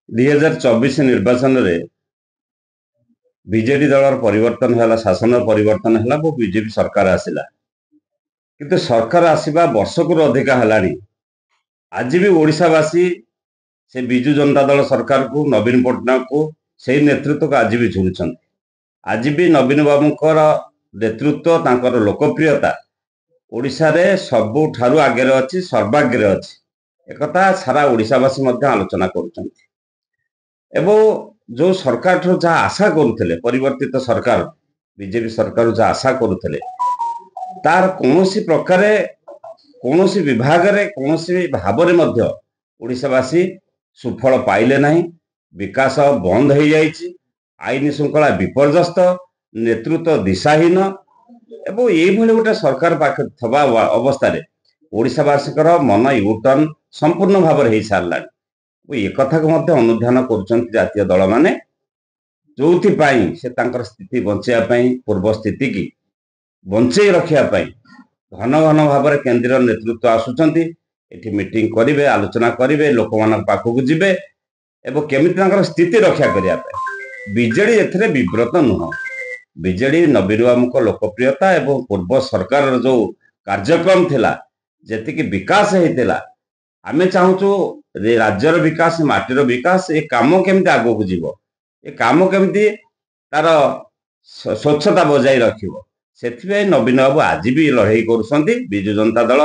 2024 निर्वाचन रे बीजेडी दल परिवर्तन है, शासन परिवर्तन है, वो बीजेपी सरकार आसला किंतु सरकार आसवा वर्षक अधिका है। आज भी ओडिशावासी से बिजु जनता दल सरकार को, नवीन पट्टनायक को, से नेतृत्व को आज भी झुलुं। आज भी नवीन बाबूंकर नेतृत्व तांकर लोकप्रियता ओडिशा रे सबुठारु आगे अच्छी, सर्वाग्रे अच्छी। एक सारा ओडिशावासी आलोचना करुछन। एवं जो सरकार जहाँ आशा करुले, परिवर्तित सरकार बीजेपी सरकार जहाँ आशा करुले, तार कौन प्रकार कौन विभाग रे कौन भाव में ओडिशावासी सुफल पाइले नहीं। विकास बंद हो जाइए, आईन श्रृंखला विपर्यस्त, नेतृत्व दिशाहीन एवं ये गोटे सरकार पाखे थवा अवस्था ओडिशावासीकर मन यूटर्न संपूर्ण भाव हो सारा। ये कथा को अनुधान कर दल माने जो से स्थिति बचाई, पूर्व स्थिति की बंचे रखापी घन घन भाव में केंद्र नेतृत्व आसुंच, मीटिंग करेंगे, आलोचना करेंगे, लोक मान पाखक जीवे एवं केमी स्थिति रक्षा करने। बीजेडी एथिरे विव्रत नुह। बीजेडी नवीन बाबू लोकप्रियता एवं पूर्व सरकार जो कार्यक्रम थिला, जेतिकी विकास होता, आमे चाहूँ राज्यर विकास, माटीर विकास, ये काम केमती आग को जीव, ये काम केमती तार स्वच्छता बजाई रखिब, से नवीन बाबू आज भी लड़ाई करुँच। विजु जनता दल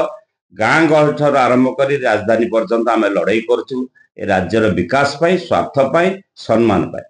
गाँ गहल ठार आरंभ कर राजधानी पर्यंत आम लड़ाई करूँ राज्यर विकास पाई, स्वार्थ पाई, सम्मान पाई।